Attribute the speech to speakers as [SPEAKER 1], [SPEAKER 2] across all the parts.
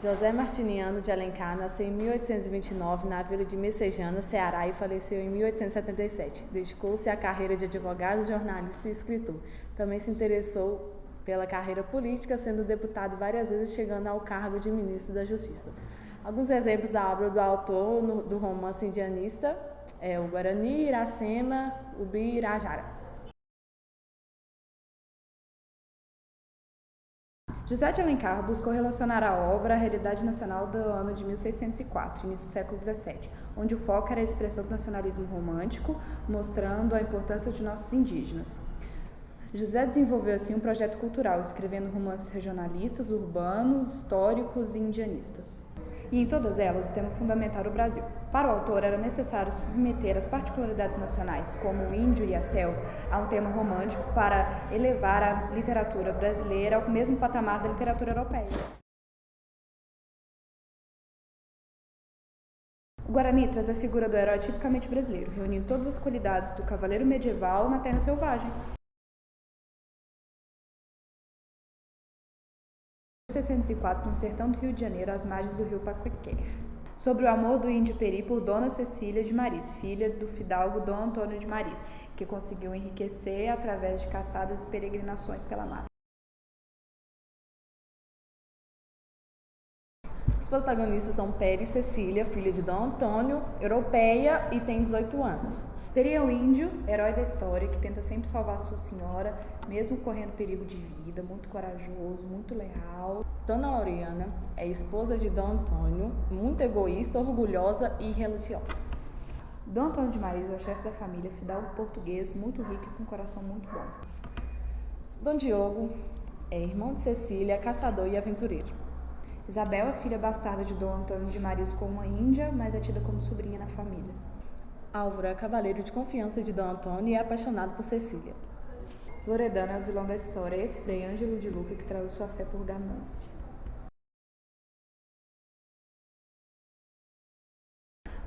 [SPEAKER 1] José Martiniano de Alencar nasceu em 1829 na vila de Messejana, Ceará, e faleceu em 1877. Dedicou-se à carreira de advogado, jornalista e escritor. Também se interessou pela carreira política, sendo deputado várias vezes, chegando ao cargo de ministro da Justiça. Alguns exemplos da obra do autor do romance indianista é o Guarani, Iracema, Ubi e Irajara.
[SPEAKER 2] José de Alencar buscou relacionar a obra à realidade nacional do ano de 1604, início do século XVII, onde o foco era a expressão do nacionalismo romântico, mostrando a importância de nossos indígenas. José desenvolveu assim um projeto cultural, escrevendo romances regionalistas, urbanos, históricos e indianistas. E em todas elas o tema fundamental era o Brasil. Para o autor era necessário submeter as particularidades nacionais, como o índio e a selva, a um tema romântico para elevar a literatura brasileira ao mesmo patamar da literatura europeia. O Guarani traz a figura do herói tipicamente brasileiro, reunindo todas as qualidades do cavaleiro medieval na terra selvagem. Em 1604, no sertão do Rio de Janeiro, às margens do rio Paquiquer, sobre o amor do índio Peri por Dona Cecília de Maris, filha do fidalgo Dom Antônio de Maris, que conseguiu enriquecer através de caçadas e peregrinações pela mata.
[SPEAKER 1] Os protagonistas são Peri e Cecília, filha de Dom Antônio, europeia e tem 18 anos.
[SPEAKER 2] Peri é o índio, herói da história, que tenta sempre salvar sua senhora, mesmo correndo perigo de vida, muito corajoso, muito leal.
[SPEAKER 1] Dona Laureana é esposa de Dom Antônio, muito egoísta, orgulhosa e relutiosa.
[SPEAKER 2] Dom Antônio de Maris é o chefe da família, fidalgo português, muito rico e com um coração muito bom.
[SPEAKER 1] Dom Diogo é irmão de Cecília, caçador e aventureiro.
[SPEAKER 2] Isabel é filha bastarda de Dom Antônio de Maris com uma índia, mas é tida como sobrinha na família.
[SPEAKER 1] Álvaro é cavaleiro de confiança de Dom Antônio e é apaixonado por Cecília.
[SPEAKER 2] Loredana é o vilão da história, é esse Frei Ângelo de Luca que traiu sua fé por ganância.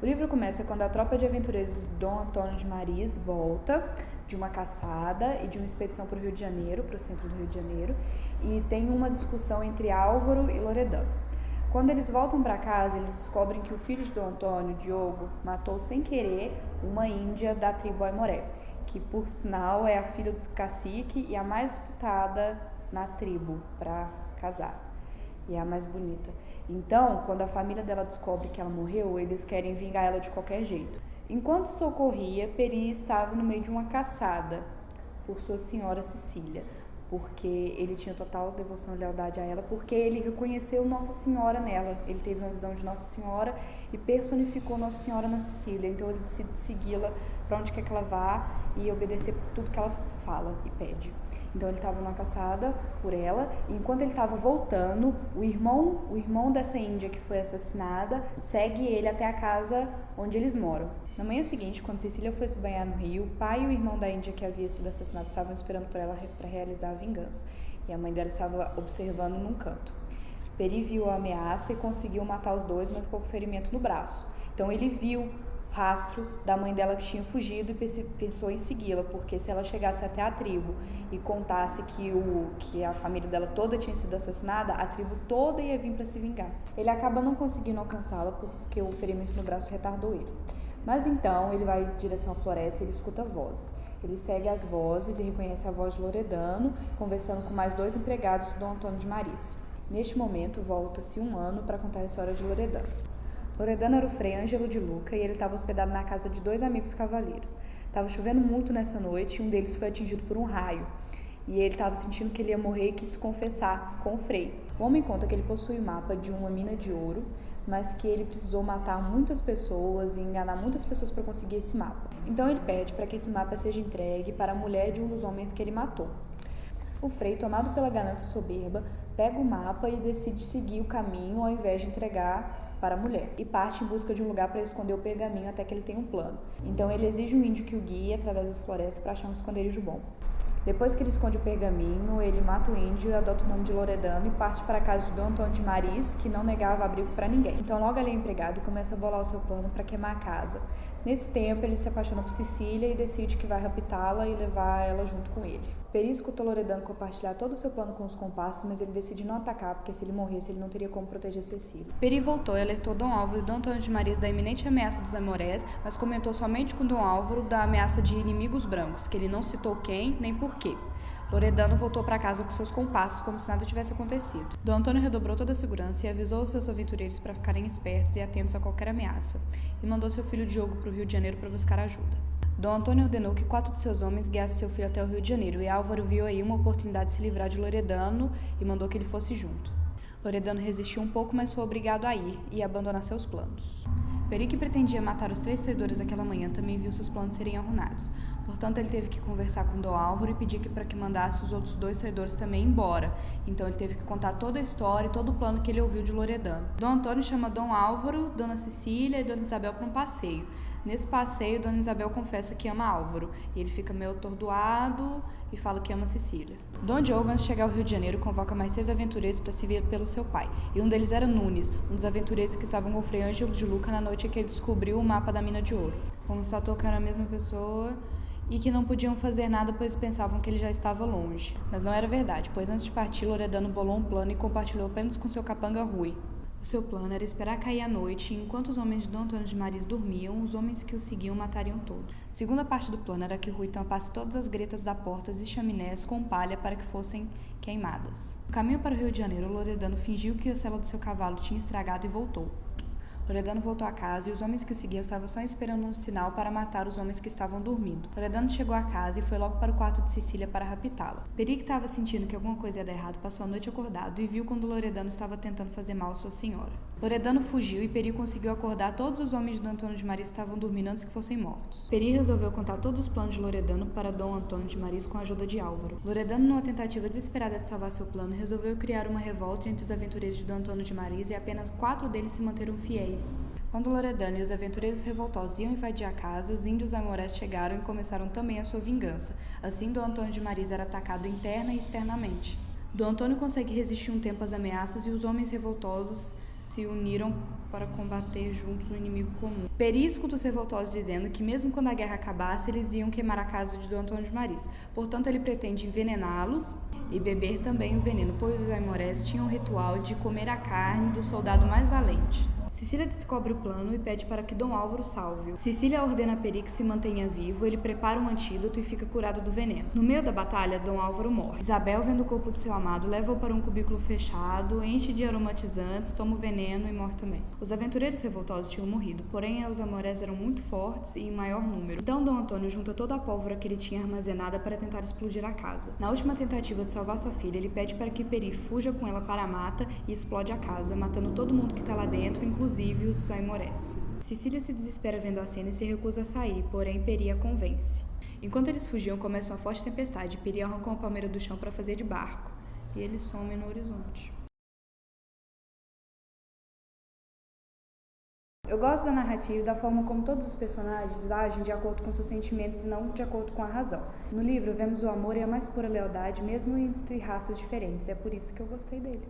[SPEAKER 2] O livro começa quando a tropa de aventureiros de Dom Antônio de Maris volta de uma caçada e de uma expedição para o Rio de Janeiro, para o centro do Rio de Janeiro, e tem uma discussão entre Álvaro e Loredana. Quando eles voltam para casa, eles descobrem que o filho de Dom Antônio, Diogo, matou sem querer uma índia da tribo Aimoré, que por sinal é a filha do cacique e a mais disputada na tribo para casar, e é a mais bonita. Então, quando a família dela descobre que ela morreu, eles querem vingar ela de qualquer jeito. Enquanto isso ocorria, Peri estava no meio de uma caçada por sua senhora Cecília, porque ele tinha total devoção e lealdade a ela, porque ele reconheceu Nossa Senhora nela. Ele teve uma visão de Nossa Senhora e personificou Nossa Senhora na Cecília. Então ele decide segui-la para onde quer que ela vá e obedecer tudo que ela fala e pede. Então ele estava numa caçada por ela, e enquanto ele estava voltando, o irmão dessa índia que foi assassinada segue ele até a casa onde eles moram. Na manhã seguinte, quando Cecília foi se banhar no rio, o pai e o irmão da índia que havia sido assassinado estavam esperando por ela para realizar a vingança, e a mãe dela estava observando num canto. Peri viu a ameaça e conseguiu matar os dois, mas ficou com ferimento no braço. Então ele viu rastro da mãe dela que tinha fugido e pensou em segui-la, porque se ela chegasse até a tribo e contasse que a família dela toda tinha sido assassinada, a tribo toda ia vir para se vingar. Ele acaba não conseguindo alcançá-la porque o ferimento no braço retardou ele. Mas então ele vai em direção à floresta e ele escuta vozes. Ele segue as vozes e reconhece a voz de Loredano, conversando com mais 2 empregados do Dom Antônio de Maris. Neste momento, volta-se um ano para contar a história de Loredano. Loredano era o Frei Ângelo de Luca e ele estava hospedado na casa de 2 amigos cavaleiros. Estava chovendo muito nessa noite e um deles foi atingido por um raio. E ele estava sentindo que ele ia morrer e quis se confessar com o Frei. O homem conta que ele possui o mapa de uma mina de ouro, mas que ele precisou matar muitas pessoas e enganar muitas pessoas para conseguir esse mapa. Então ele pede para que esse mapa seja entregue para a mulher de um dos homens que ele matou. O Frei, tomado pela ganância soberba, pega o mapa e decide seguir o caminho ao invés de entregar para a mulher, e parte em busca de um lugar para esconder o pergaminho até que ele tenha um plano. Então ele exige um índio que o guie através das florestas para achar um esconderijo bom. Depois que ele esconde o pergaminho, ele mata o índio e adota o nome de Loredano e parte para a casa de Dom Antônio de Maris, que não negava abrigo para ninguém. Então logo ele é empregado e começa a bolar o seu plano para queimar a casa. Nesse tempo, ele se apaixona por Cecília e decide que vai raptá-la e levar ela junto com ele. Peri escutou Loredano compartilhar todo o seu plano com os comparsas, mas ele decide não atacar, porque se ele morresse, ele não teria como proteger Cecília. Peri voltou e alertou Dom Álvaro e Dom Antônio de Marias da iminente ameaça dos amorés, mas comentou somente com Dom Álvaro da ameaça de inimigos brancos, que ele não citou quem nem por quê. Loredano voltou para casa com seus comparsas como se nada tivesse acontecido. Dom Antônio redobrou toda a segurança e avisou os seus aventureiros para ficarem espertos e atentos a qualquer ameaça, e mandou seu filho Diogo para o Rio de Janeiro para buscar ajuda. Dom Antônio ordenou que 4 de seus homens guiassem seu filho até o Rio de Janeiro, e Álvaro viu aí uma oportunidade de se livrar de Loredano e mandou que ele fosse junto. Loredano resistiu um pouco, mas foi obrigado a ir e abandonar seus planos. Peri, que pretendia matar os 3 traidores daquela manhã, também viu seus planos serem arruinados. Portanto, ele teve que conversar com Dom Álvaro e pedir para que mandasse os outros 2 traidores também embora. Então, ele teve que contar toda a história e todo o plano que ele ouviu de Loredano. Dom Antônio chama Dom Álvaro, Dona Cecília e Dona Isabel para um passeio. Nesse passeio, Dona Isabel confessa que ama Álvaro, e ele fica meio atordoado e fala que ama Cecília. Dom Diogo, antes de chegar ao Rio de Janeiro, convoca mais 6 aventureiros para se ver pelo seu pai, e um deles era Nunes, um dos aventureiros que estavam com o Frei Ângelo de Luca na noite em que ele descobriu o mapa da mina de ouro. Constatou que era a mesma pessoa e que não podiam fazer nada, pois pensavam que ele já estava longe. Mas não era verdade, pois antes de partir, Loredano bolou um plano e compartilhou apenas com seu capanga Rui. O seu plano era esperar cair a noite e, enquanto os homens de Dom Antônio de Marias dormiam, os homens que o seguiam matariam todos. Segunda parte do plano era que Rui tampasse todas as gretas das portas e chaminés com palha para que fossem queimadas. No caminho para o Rio de Janeiro, Loredano fingiu que a sela do seu cavalo tinha estragado e voltou. Loredano voltou a casa e os homens que o seguiam estavam só esperando um sinal para matar os homens que estavam dormindo. Loredano chegou a casa e foi logo para o quarto de Cecília para raptá-la. Peri, que estava sentindo que alguma coisa ia dar errado, passou a noite acordado e viu quando Loredano estava tentando fazer mal à sua senhora. Loredano fugiu e Peri conseguiu acordar todos os homens de Dom Antônio de Marias que estavam dormindo antes que fossem mortos. Peri resolveu contar todos os planos de Loredano para Dom Antônio de Marias com a ajuda de Álvaro. Loredano, numa tentativa desesperada de salvar seu plano, resolveu criar uma revolta entre os aventureiros de Dom Antônio de Marias e apenas 4 deles se manteram fiéis. Quando Loredano e os aventureiros revoltosos iam invadir a casa, os índios amorés chegaram e começaram também a sua vingança. Assim, Dom Antônio de Marias era atacado interna e externamente. Dom Antônio consegue resistir um tempo às ameaças e os homens revoltosos se uniram para combater juntos um inimigo comum. Peri escuta os revoltosos dizendo que mesmo quando a guerra acabasse, eles iam queimar a casa de Dom Antônio de Marias. Portanto, ele pretende envenená-los e beber também o veneno, pois os aimorés tinham o ritual de comer a carne do soldado mais valente. Cecília descobre o plano e pede para que Dom Álvaro salve-o. Cecília ordena a Peri que se mantenha vivo, ele prepara um antídoto e fica curado do veneno. No meio da batalha, Dom Álvaro morre. Isabel, vendo o corpo de seu amado, leva-o para um cubículo fechado, enche de aromatizantes, toma o veneno e morre também. Os aventureiros revoltosos tinham morrido, porém os amorés eram muito fortes e em maior número. Então Dom Antônio junta toda a pólvora que ele tinha armazenada para tentar explodir a casa. Na última tentativa de salvar sua filha, ele pede para que Peri fuja com ela para a mata e explode a casa, matando todo mundo que está lá dentro, inclusive os aimorés. Cecília se desespera vendo a cena e se recusa a sair, porém Peri a convence. Enquanto eles fugiam, começa uma forte tempestade. Peri arranca uma palmeira do chão para fazer de barco, e eles somem no horizonte. Eu gosto da narrativa e da forma como todos os personagens agem de acordo com seus sentimentos e não de acordo com a razão. No livro, vemos o amor e a mais pura lealdade, mesmo entre raças diferentes. É por isso que eu gostei dele.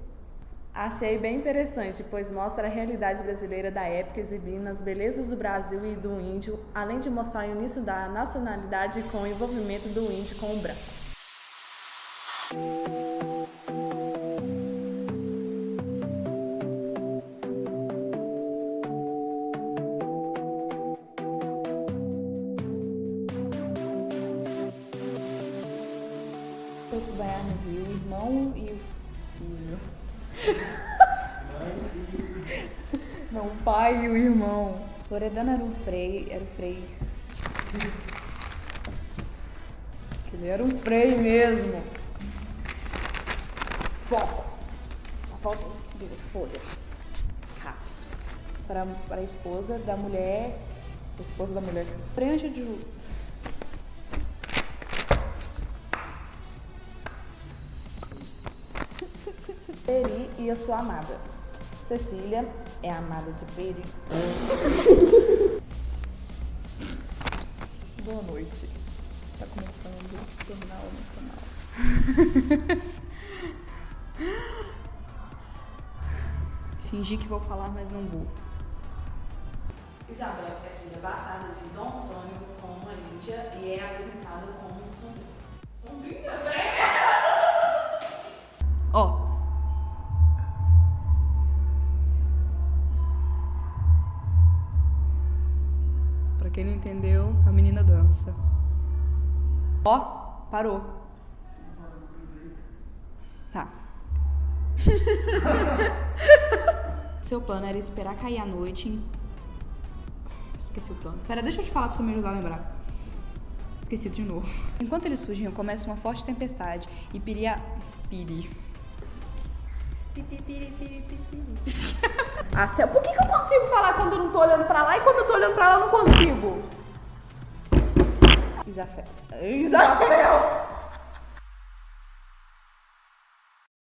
[SPEAKER 1] Achei bem interessante, pois mostra a realidade brasileira da época, exibindo as belezas do Brasil e do índio, além de mostrar o início da nacionalidade com o envolvimento do índio com o branco.
[SPEAKER 2] Foi se banhar no rio, o irmão e o filho. Não, o pai e o irmão. Loredano era o frei. Ele era um frei mesmo. Foco. Só faltam 2 folhas. Rápido. Para a esposa da mulher. Prancha de
[SPEAKER 1] Peri e a sua amada. Cecília é a amada de Peri.
[SPEAKER 2] Boa noite. Tá começando o Jornal Nacional. Fingi que vou falar, mas não vou.
[SPEAKER 1] Isabel é filha bastarda de Dom Antônio com uma índia e é apresentada como sombrinha. Sombrinha, velho!
[SPEAKER 2] Ó. Pra quem não entendeu, a menina dança. Ó, parou. Tá. Seu plano era esperar cair a noite. Esqueci o plano. Pera, deixa eu te falar pra você me ajudar a lembrar. Esqueci de novo. Enquanto eles fugiam, começa uma forte tempestade e Piri. Ah, céu, por que eu consigo falar quando eu não tô olhando pra lá e quando eu tô olhando pra lá eu não consigo?
[SPEAKER 1] Isabel.